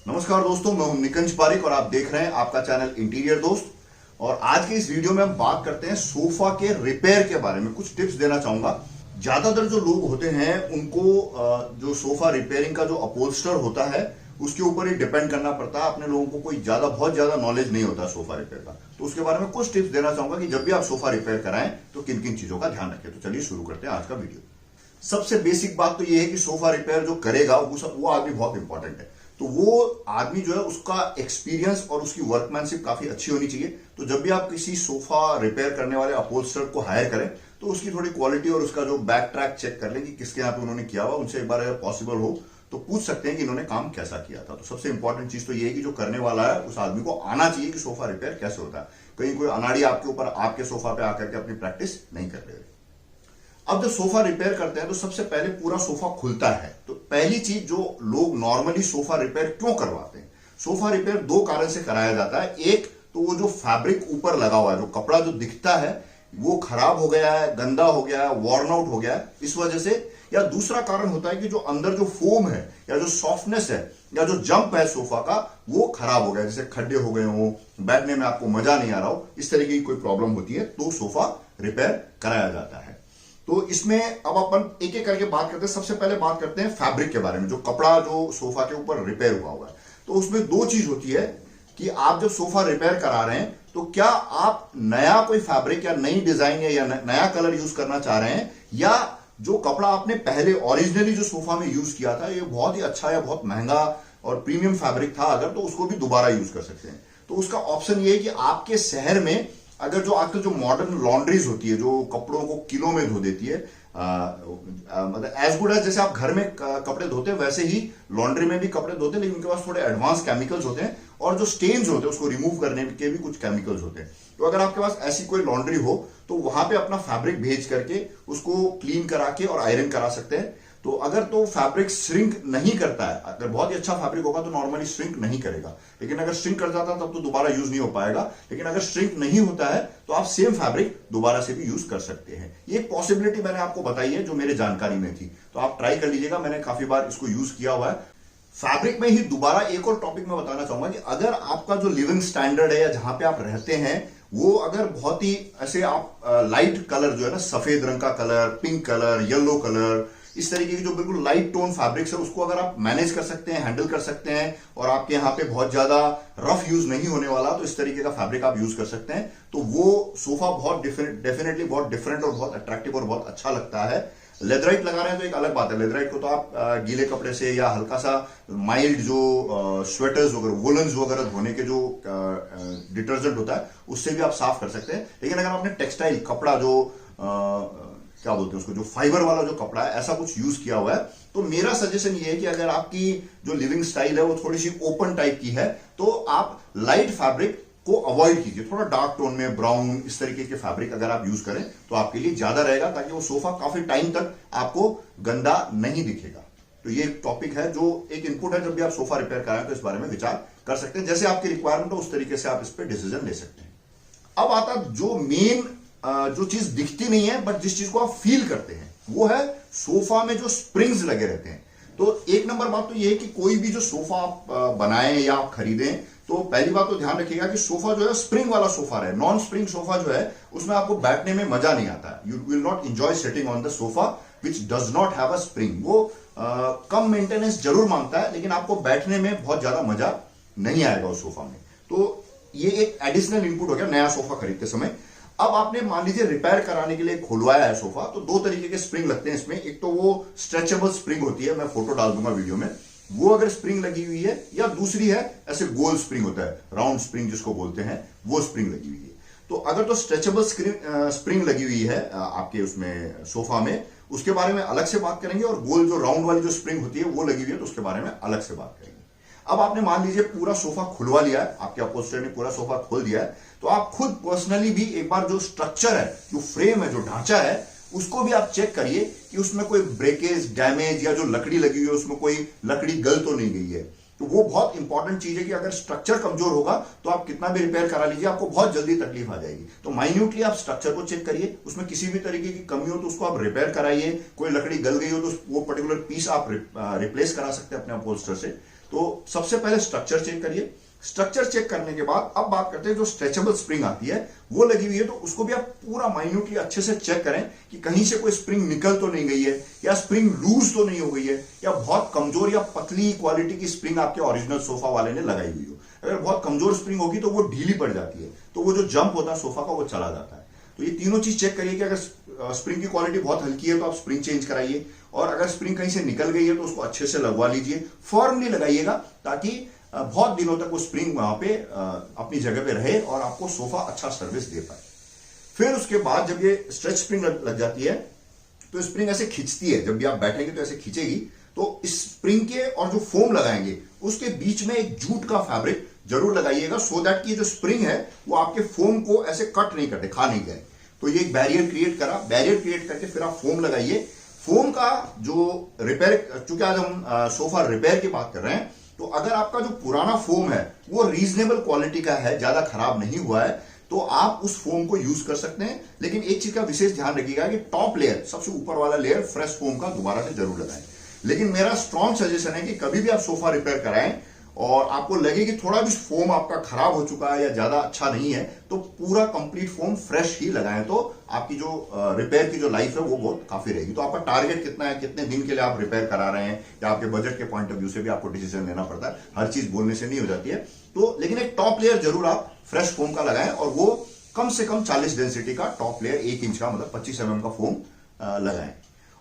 नमस्कार दोस्तों, मैं हूं निकंज पारिक और आप देख रहे हैं आपका चैनल इंटीरियर दोस्त। और आज के इस वीडियो में हम बात करते हैं सोफा के रिपेयर के बारे में। कुछ टिप्स देना चाहूंगा। ज्यादातर जो लोग होते हैं उनको जो सोफा रिपेयरिंग का जो अपहोल्स्टर होता है उसके ऊपर ही डिपेंड करना पड़ता है। अपने लोगों को कोई बहुत ज्यादा नॉलेज नहीं होता सोफा रिपेयर का, तो उसके बारे में कुछ टिप्स देना चाहूंगा कि जब भी आप सोफा रिपेयर कराएं तो किन किन चीजों का ध्यान रखें। तो चलिए शुरू करते हैं आज का वीडियो। सबसे बेसिक बात तो यह है कि सोफा रिपेयर जो करेगा वो आदमी बहुत इंपॉर्टेंट है। तो वो आदमी जो है उसका एक्सपीरियंस और उसकी वर्कमैनशिप काफी अच्छी होनी चाहिए। तो जब भी आप किसी सोफा रिपेयर करने वाले अपहोल्स्टर को हायर करें तो उसकी थोड़ी क्वालिटी और उसका जो बैक ट्रैक चेक कर लें कि किसके यहाँ पे उन्होंने किया हुआ। उनसे एक बार अगर पॉसिबल हो तो पूछ सकते हैं कि इन्होंने काम कैसा किया था। तो सबसे इंपॉर्टेंट चीज तो ये है कि जो करने वाला है उस आदमी को आना चाहिए कि सोफा रिपेयर कैसे होता है। कहीं कोई अनाड़ी आपके ऊपर आपके सोफा पे आकर के अपनी प्रैक्टिस नहीं कर ले। अब जब सोफा रिपेयर करते हैं तो सबसे पहले पूरा सोफा खुलता है। तो पहली चीज जो लोग नॉर्मली सोफा रिपेयर क्यों करवाते हैं, सोफा रिपेयर दो कारण से कराया जाता है। एक तो वो जो फैब्रिक ऊपर लगा हुआ है, जो कपड़ा जो दिखता है वो खराब हो गया है, गंदा हो गया है, वॉर्न आउट हो गया है, इस वजह से। या दूसरा कारण होता है कि जो अंदर जो फोम है या जो सॉफ्टनेस है या जो जंप है सोफा का वो खराब हो गया, जैसे खड्डे हो गए हो, बैठने में आपको मजा नहीं आ रहा हो, इस तरीके की कोई प्रॉब्लम होती है तो सोफा रिपेयर कराया जाता है। तो इसमें अब अपन एक एक करके बात करते हैं। सबसे पहले बात करते हैं फैब्रिक के बारे में, जो कपड़ा जो सोफा के ऊपर रिपेयर हुआ है। तो उसमें दो चीज होती है कि आप जब सोफा रिपेयर करा रहे हैं तो क्या आप नया कोई फैब्रिक या नई डिजाइन या नया कलर यूज करना चाह रहे हैं, या जो कपड़ा आपने पहले ओरिजिनली जो सोफा में यूज किया था ये बहुत ही अच्छा या बहुत महंगा और प्रीमियम फैब्रिक था अगर, तो उसको भी दोबारा यूज कर सकते हैं। तो उसका ऑप्शन ये है कि आपके शहर में अगर जो आजकल जो मॉडर्न लॉन्ड्रीज होती है जो कपड़ों को किलो में धो देती है, मतलब एज गुड एज जैसे आप घर में कपड़े धोते हैं वैसे ही लॉन्ड्री में भी कपड़े धोते हैं, लेकिन उनके पास थोड़े एडवांस केमिकल्स होते हैं और जो स्टेन्स होते हैं उसको रिमूव करने के भी कुछ केमिकल्स होते हैं। तो अगर आपके पास ऐसी कोई लॉन्ड्री हो तो वहां पे अपना फैब्रिक भेज करके उसको क्लीन करा के और आयरन करा सकते हैं। तो अगर तो फैब्रिक श्रिंक नहीं करता है, अगर बहुत ही अच्छा फैब्रिक होगा तो नॉर्मली श्रिंक नहीं करेगा, लेकिन अगर श्रिंक कर जाता तब तो दोबारा यूज नहीं हो पाएगा। लेकिन अगर श्रिंक नहीं होता है तो आप सेम फैब्रिक दोबारा से भी यूज कर सकते हैं। ये एक पॉसिबिलिटी मैंने आपको बताई है जो मेरे जानकारी में थी, तो आप ट्राई कर लीजिएगा। मैंने काफी बार इसको यूज किया हुआ है। फैब्रिक में ही दोबारा एक और टॉपिक में बताना चाहूंगा कि अगर आपका जो लिविंग स्टैंडर्ड है या जहां पे आप रहते हैं वो अगर बहुत ही ऐसे आप लाइट कलर जो है ना, सफेद रंग का colour, pink colour, yellow colour, इस तरीके की जो बिल्कुल लाइट टोन फैब्रिक्स है उसको अगर आप मैनेज कर सकते हैं, हैंडल कर सकते हैं और आपके यहाँ पे बहुत ज्यादा रफ यूज नहीं होने वाला, तो इस तरीके का फैब्रिक आप यूज कर सकते हैं। तो वो सोफा बहुत डेफिनेटली बहुत डिफरेंट और बहुत अट्रैक्टिव और बहुत अच्छा लगता है। लेदराइट लगा रहे हैं तो एक अलग बात है। लेदराइट को तो आप गीले कपड़े से या हल्का सा माइल्ड जो स्वेटर्स वगैरह, वुलन्स वगैरह धोने के जो डिटर्जेंट होता है उससे भी आप साफ कर सकते हैं। लेकिन अगर आपने टेक्सटाइल कपड़ा जो क्या बोलते हैं उसको, जो फाइबर वाला जो कपड़ा है, ऐसा कुछ यूज किया हुआ है, तो मेरा सजेशन ये है कि अगर आपकी जो लिविंग स्टाइल है वो थोड़ी सी ओपन टाइप की है तो आप लाइट फैब्रिक को अवॉइड कीजिए। थोड़ा डार्क टोन में ब्राउन इस तरीके के फैब्रिक अगर आप यूज करें तो आपके लिए ज्यादा रहेगा, ताकि वो सोफा काफी टाइम तक आपको गंदा नहीं दिखेगा। तो ये एक टॉपिक है जो एक इनपुट है। जब भी आप सोफा रिपेयर कराएं तो इस बारे में विचार कर सकते हैं। जैसे आपकी रिक्वायरमेंट हो उस तरीके से आप इस पर डिसीजन ले सकते हैं। अब आता जो मेन जो चीज दिखती नहीं है बट जिस चीज को आप फील करते हैं वो है सोफा में जो स्प्रिंग्स लगे रहते हैं। तो एक नंबर बात तो ये है कि कोई भी जो सोफा आप बनाएं या आप खरीदें तो पहली बात तो ध्यान रखिएगा कि सोफा जो है स्प्रिंग वाला सोफा रहे। नॉन स्प्रिंग सोफा जो है उसमें आपको बैठने में मजा नहीं आता है। You will not enjoy sitting on the sofa which does not have a spring. वो कम मेंटेनेंस जरूर मांगता है लेकिन आपको बैठने में बहुत ज्यादा मजा नहीं आएगा उस सोफा में। तो ये एक एडिशनल इनपुट हो गया नया सोफा खरीदते समय। अब आपने मान लीजिए रिपेयर कराने के लिए खुलवाया है सोफा, तो दो तरीके के स्प्रिंग लगते हैं इसमें। एक तो वो स्ट्रेचेबल स्प्रिंग होती है, मैं फोटो डाल दूंगा वीडियो में, वो अगर स्प्रिंग लगी हुई है, या दूसरी है ऐसे गोल स्प्रिंग होता है, राउंड स्प्रिंग जिसको बोलते हैं, वो स्प्रिंग लगी हुई है। तो अगर तो स्ट्रेचेबल स्प्रिंग लगी हुई है आपके उसमें सोफा में, उसके बारे में अलग से बात करेंगे, और गोल जो राउंड वाली जो स्प्रिंग होती है वो लगी हुई है तो उसके बारे में अलग से बात करेंगे। अब आपने मान लीजिए पूरा सोफा खुलवा लिया है, आपके अपहोल्स्टर ने पूरा सोफा खोल दिया है, तो आप खुद पर्सनली भी एक बार जो स्ट्रक्चर है, जो फ्रेम है, जो ढांचा है, उसको भी आप चेक करिए कि उसमें कोई ब्रेकेज, डैमेज, या जो लकड़ी लगी हुई है उसमें कोई लकड़ी गल तो नहीं गई है। तो वो बहुत इंपॉर्टेंट चीज है कि अगर स्ट्रक्चर कमजोर होगा तो आप कितना भी रिपेयर करा लीजिए, आपको बहुत जल्दी तकलीफ आ जाएगी। तो माइन्यूटली आप स्ट्रक्चर को चेक करिए, उसमें किसी भी तरीके की कमी हो तो उसको आप रिपेयर कराइए। कोई लकड़ी गल गई हो तो वो पर्टिकुलर पीस आप रिप्लेस करा सकते हैं अपने अपहोल्स्टर से। तो सबसे पहले स्ट्रक्चर चेक करिए। स्ट्रक्चर चेक करने के बाद अब बात करते हैं जो स्ट्रेचेबल स्प्रिंग आती है वो लगी हुई है, तो उसको भी आप पूरा माइन्यूटली अच्छे से चेक करें कि कहीं से कोई स्प्रिंग निकल तो नहीं गई है, या स्प्रिंग लूज तो नहीं हो गई है, या बहुत कमजोर या पतली क्वालिटी की स्प्रिंग आपके ओरिजिनल सोफा वाले ने लगाई हुई हो। अगर बहुत कमजोर स्प्रिंग होगी तो वो ढीली पड़ जाती है, तो वो जो जंप होता है सोफा का वो चला जाता है। तो ये तीनों चीज चेक करिए कि अगर स्प्रिंग की क्वालिटी बहुत हल्की है तो आप स्प्रिंग चेंज कराइए, और अगर स्प्रिंग कहीं से निकल गई है तो उसको अच्छे से लगवा लीजिए, फर्मली लगाइएगा, ताकि बहुत दिनों तक वो स्प्रिंग वहां पे अपनी जगह पे रहे और आपको सोफा अच्छा सर्विस दे पाए। फिर उसके बाद जब ये स्ट्रेच स्प्रिंग लग जाती है तो स्प्रिंग ऐसे खींचती है, जब भी आप बैठेंगे तो ऐसे खींचेगी, तो इस स्प्रिंग के और जो फोम लगाएंगे उसके बीच में एक जूट का फैब्रिक जरूर लगाइएगा, सो दैट की जो स्प्रिंग है वो आपके फोम को ऐसे कट नहीं करते, खा नहीं जाए। तो ये एक बैरियर क्रिएट करा, बैरियर क्रिएट करके फिर आप फोम लगाइए। फोम का जो रिपेयर, चूंकि आज हम सोफा रिपेयर की बात कर रहे हैं, तो अगर आपका जो पुराना फोम है वो रीजनेबल क्वालिटी का है, ज्यादा खराब नहीं हुआ है, तो आप उस फोम को यूज कर सकते हैं। लेकिन एक चीज का विशेष ध्यान रखिएगा कि टॉप लेयर, सबसे ऊपर वाला लेयर फ्रेश फोम का दोबारा से जरूर लगाएं। लेकिन मेरा स्ट्रॉन्ग सजेशन है कि कभी भी आप सोफा रिपेयर कराएं और आपको लगे कि थोड़ा भी फोम आपका खराब हो चुका है या ज्यादा अच्छा नहीं है, तो पूरा कंप्लीट फोम फ्रेश ही लगाएं, तो आपकी जो रिपेयर की जो लाइफ है वो बहुत काफी रहेगी। तो आपका टारगेट कितना है, कितने दिन के लिए आप रिपेयर करा रहे हैं, या आपके बजट के पॉइंट ऑफ व्यू से भी आपको डिसीजन लेना पड़ता है, हर चीज बोलने से नहीं हो जाती है। तो लेकिन एक टॉप लेयर जरूर आप फ्रेश फोम का लगाएं, और वो कम से कम 40 डेंसिटी का टॉप लेयर, 1 इंच का, मतलब 25 mm का फोम लगाएं।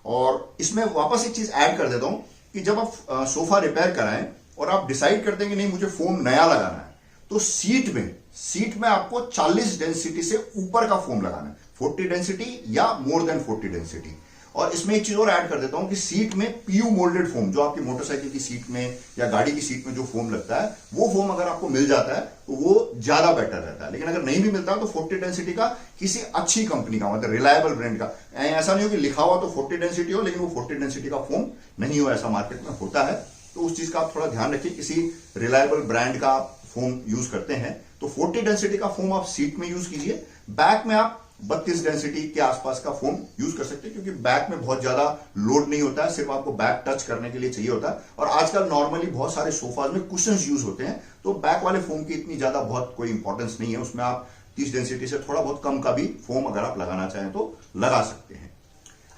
और इसमें वापस एक चीज ऐड कर देता हूं कि जब आप सोफा रिपेयर कराएं और आप डिसाइड करते हैं कि नहीं मुझे फोम नया लगाना है, तो सीट में आपको 40 डेंसिटी से ऊपर का फोम लगाना है, 40 डेंसिटी या मोर देन 40 डेंसिटी। और इसमें एक चीज और ऐड कर देता हूं कि सीट में पीयू मोल्डेड फोम, जो आपकी मोटरसाइकिल की सीट में या गाड़ी की सीट में जो फोम लगता है, वो फोम अगर आपको मिल जाता है तो वो ज्यादा बेटर रहता है। लेकिन अगर नहीं भी मिलता तो 40 डेंसिटी का किसी अच्छी कंपनी का, मतलब रिलायबल ब्रांड का, ऐसा नहीं हो कि लिखा हुआ तो 40 डेंसिटी हो लेकिन वो 40 डेंसिटी का फोम नहीं हो, ऐसा मार्केट में होता है। तो उस चीज का आप थोड़ा ध्यान रखिए, किसी रिलायबल ब्रांड का फोम यूज करते हैं तो 40 डेंसिटी का फोम आप सीट में यूज कीजिए। बैक में आप 32 डेंसिटी के आसपास का फोम यूज कर सकते हैं, क्योंकि बैक में बहुत ज्यादा लोड नहीं होता है, सिर्फ आपको बैक टच करने के लिए चाहिए होता है। और आजकल नॉर्मली बहुत सारे सोफाज में कुशंस यूज होते हैं, तो बैक वाले फोम की इतनी ज्यादा बहुत कोई इंपॉर्टेंस नहीं है, उसमें आप 30 डेंसिटी से थोड़ा बहुत कम का भी फोम अगर आप लगाना चाहें तो लगा सकते हैं।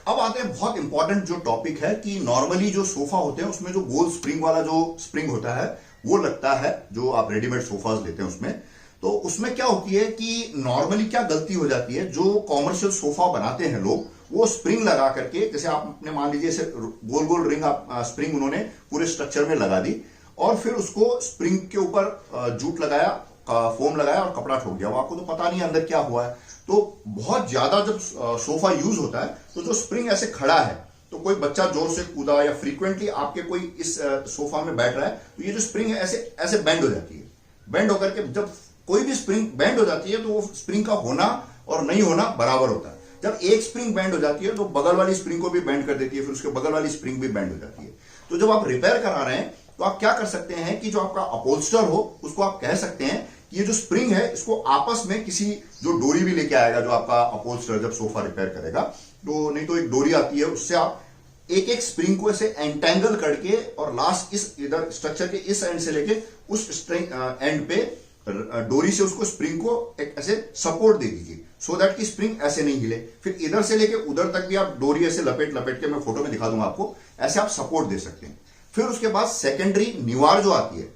अब आते हैं बहुत इंपॉर्टेंट जो टॉपिक है कि नॉर्मली जो सोफा होते हैं उसमें जो गोल स्प्रिंग वाला जो स्प्रिंग होता है वो लगता है, जो आप रेडीमेड सोफाज लेते हैं उसमें। तो उसमें क्या होती है कि नॉर्मली क्या गलती हो जाती है, जो कॉमर्शियल सोफा बनाते हैं लोग, वो स्प्रिंग लगा करके, जैसे आपने मान लीजिए ऐसे गोल गोल रिंग स्प्रिंग उन्होंने पूरे स्ट्रक्चर में लगा दी, और फिर उसको स्प्रिंग के ऊपर जूट लगाया, फोम लगाया और कपड़ा ठोक दिया। आपको तो पता नहीं अंदर क्या हुआ है। तो बहुत ज्यादा जब सोफा यूज होता है तो जो स्प्रिंग ऐसे खड़ा है, तो कोई बच्चा जोर से कूदा या फ्रीक्वेंटली आपके कोई इस सोफा में बैठ रहा है, तो ये जो स्प्रिंग है ऐसे ऐसे बेंड हो जाती है। बेंड होकर के जब कोई भी स्प्रिंग बेंड हो जाती है तो वो स्प्रिंग का होना और नहीं होना बराबर होता है। जब एक स्प्रिंग बेंड हो जाती है तो बगल वाली स्प्रिंग को भी बेंड कर देती है, फिर उसके बगल वाली स्प्रिंग भी बेंड हो जाती है। तो जब आप रिपेयर करा रहे हैं तो आप क्या कर सकते हैं कि जो आपका अपहोल्स्टर हो उसको आप कह सकते हैं कि ये जो स्प्रिंग है इसको आपस में किसी जो डोरी भी लेके आएगा, जो आपका अपहोल्स्टर जब सोफा रिपेयर करेगा, तो नहीं तो एक डोरी आती है, उससे आप एक एक स्प्रिंग को ऐसे एंटेंगल करके और लास्ट इस इधर स्ट्रक्चर के इस एंड से लेके उस एंड पे डोरी से उसको स्प्रिंग को एक ऐसे सपोर्ट दे दीजिए, सो दैट कि स्प्रिंग ऐसे नहीं हिले। फिर इधर से लेके उधर तक भी आप डोरी ऐसे लपेट लपेट के, मैं फोटो में दिखा दूंगा आपको, ऐसे आप सपोर्ट दे सकते हैं। फिर उसके बाद सेकेंडरी निवार जो आती है,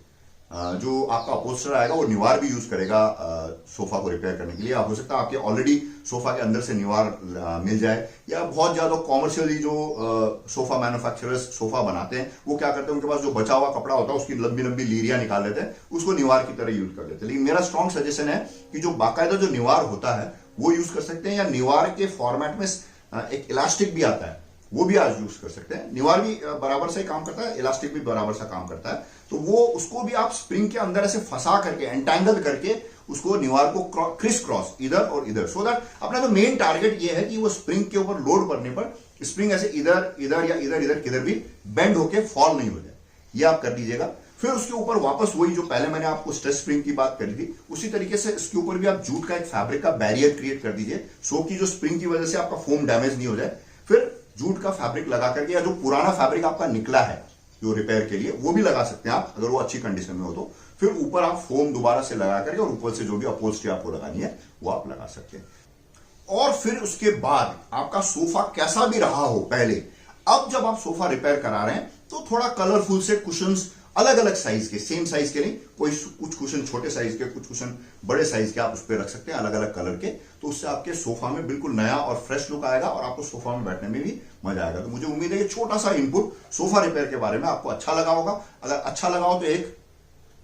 जो आपका अपहोल्स्टर आएगा वो निवार भी यूज करेगा सोफा को रिपेयर करने के लिए। हो सकता है आपके ऑलरेडी सोफा के अंदर से निवार मिल जाए, या बहुत ज्यादा कॉमर्शियली जो सोफा मैन्युफैक्चरर्स सोफा बनाते हैं वो क्या करते हैं, उनके पास जो बचा हुआ कपड़ा होता है उसकी लंबी लंबी लीरियां निकाल लेते हैं, उसको निवार की तरह यूज कर लेते हैं। लेकिन मेरा स्ट्रॉन्ग सजेशन है कि जो बाकायदा जो निवार होता है वो यूज कर सकते हैं, या निवार के फॉर्मेट में एक इलास्टिक भी आता है वो भी आज यूज कर सकते हैं। निवार भी बराबर से काम करता है, इलास्टिक भी बराबर सा काम करता है, तो वो उसको भी आप स्प्रिंग के अंदर ऐसे फंसा करके एंटेंगल करके उसको निवार को क्रिस क्रॉस इधर और इधर, सो दैट अपना जो मेन टारगेट ये है कि वो स्प्रिंग के ऊपर लोड पड़ने पर स्प्रिंग ऐसे इधर इधर या इधर इधर किधर भी बेंड होके फॉल नहीं हो जाए, ये आप कर दीजिएगा। फिर उसके ऊपर वापस वही जो पहले मैंने आपको स्ट्रेस स्प्रिंग की बात करी थी, उसी तरीके से इसके ऊपर भी आप जूट का एक फैब्रिक का बैरियर क्रिएट कर दीजिए, सो कि जो स्प्रिंग की वजह से आपका फोम डैमेज नहीं हो जाए। फिर जूट का फैब्रिक लगा करके, या जो पुराना फैब्रिक आपका निकला है जो रिपेयर के लिए, वो भी लगा सकते हैं आप अगर वो अच्छी कंडीशन में हो तो। फिर ऊपर आप फोम दोबारा से लगा करके और ऊपर से जो भी अपहोल्स्ट्री आपको लगानी है वो आप लगा सकते हैं। और फिर उसके बाद आपका सोफा कैसा भी रहा हो पहले, अब जब आप सोफा रिपेयर करा रहे हैं तो थोड़ा कलरफुल से कुशन्स, अलग अलग साइज के, सेम साइज के नहीं, कोई कुछ कुशन छोटे साइज के, कुछ कुशन बड़े साइज के आप उस पर रख सकते हैं, अलग अलग कलर के। तो उससे आपके सोफा में बिल्कुल नया और फ्रेश लुक आएगा और आपको सोफा में बैठने में भी मजा आएगा। तो मुझे उम्मीद है कि छोटा सा इनपुट सोफा रिपेयर के बारे में आपको अच्छा लगा होगा। अगर अच्छा लगा हो तो एक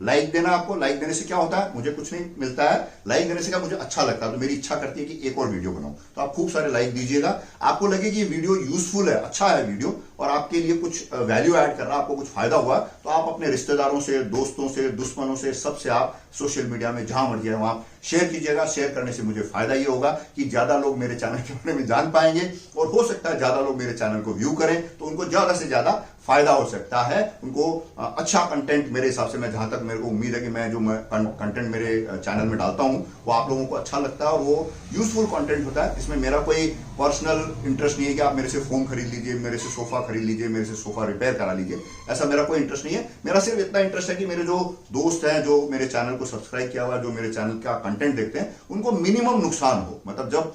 लाइक देना। आपको लाइक देने से क्या होता है, मुझे कुछ नहीं मिलता है, लाइक देने से क्या मुझे अच्छा लगता है, तो मेरी इच्छा करती है कि एक और वीडियो बनाऊं। तो आप खूब सारे लाइक दीजिएगा। आपको लगे कि ये वीडियो यूजफुल है, अच्छा है वीडियो और आपके लिए कुछ वैल्यू ऐड कर रहा है, आपको कुछ फायदा हुआ, तो आप अपने रिश्तेदारों से, दोस्तों से, दुश्मनों से, सबसे आप सोशल मीडिया में जहां मर्जी है वहां शेयर कीजिएगा। शेयर करने से मुझे फायदा ये होगा कि ज्यादा लोग मेरे चैनल के बारे में जान पाएंगे और हो सकता है ज्यादा लोग मेरे चैनल को व्यू करें तो उनको ज्यादा से ज्यादा फायदा हो सकता है, उनको अच्छा कंटेंट, मेरे हिसाब से, मैं जहां तक मेरे को उम्मीद है कि मैं जो कंटेंट मेरे चैनल में डालता हूं वो आप लोगों को अच्छा लगता है और वो यूजफुल कंटेंट होता है। इसमें मेरा कोई पर्सनल इंटरेस्ट नहीं है कि आप मेरे से फोम खरीद लीजिए, मेरे से सोफा खरीद लीजिए, मेरे से सोफा रिपेयर करा लीजिए, ऐसा मेरा कोई इंटरेस्ट नहीं है। मेरा सिर्फ इतना इंटरेस्ट है कि मेरे जो दोस्त हैं, जो मेरे चैनल को सब्सक्राइब किया हुआ, जो मेरे चैनल का कंटेंट देखते हैं, उनको मिनिमम नुकसान हो। मतलब जब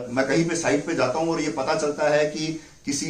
मैं कहीं पे साइट पे जाता हूं और ये पता चलता है कि किसी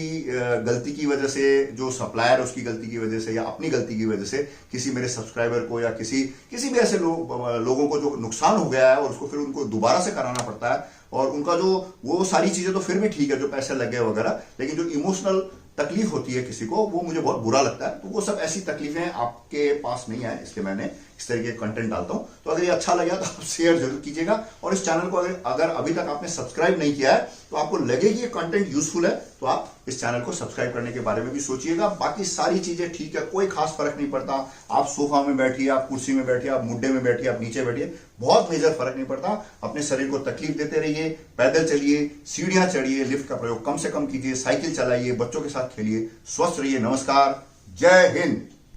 गलती की वजह से, जो सप्लायर उसकी गलती की वजह से या अपनी गलती की वजह से किसी मेरे सब्सक्राइबर को या किसी भी ऐसे लोगों को जो नुकसान हो गया है और उसको फिर उनको दोबारा से कराना पड़ता है, और उनका जो वो सारी चीजें तो फिर भी ठीक है जो पैसे लग गए वगैरह, लेकिन जो इमोशनल तकलीफ होती है किसी को, वो मुझे बहुत बुरा लगता है। तो वो सब ऐसी तकलीफें आपके पास नहीं आए, इसलिए मैंने इस तरीके का कंटेंट डालता हूं। तो अगर ये अच्छा लगा तो आप शेयर जरूर कीजिएगा और इस चैनल को अगर अभी तक आपने सब्सक्राइब नहीं किया है तो आपको लगे कि ये कंटेंट यूजफुल है तो आप इस चैनल को सब्सक्राइब करने के बारे में भी सोचिएगा। बाकी सारी चीजें ठीक है, कोई खास फर्क नहीं पड़ता। आप सोफा में बैठिए, आप कुर्सी में बैठिए, आप मुड्डे में बैठिए, आप नीचे बैठिए, बहुत मेजर फर्क नहीं पड़ता। अपने शरीर को तकलीफ देते रहिए, पैदल चलिए, सीढ़ियां चढ़िए, लिफ्ट का प्रयोग कम से कम कीजिए, साइकिल चलाइए, बच्चों के साथ खेलिए, स्वस्थ रहिए। नमस्कार, जय हिंद।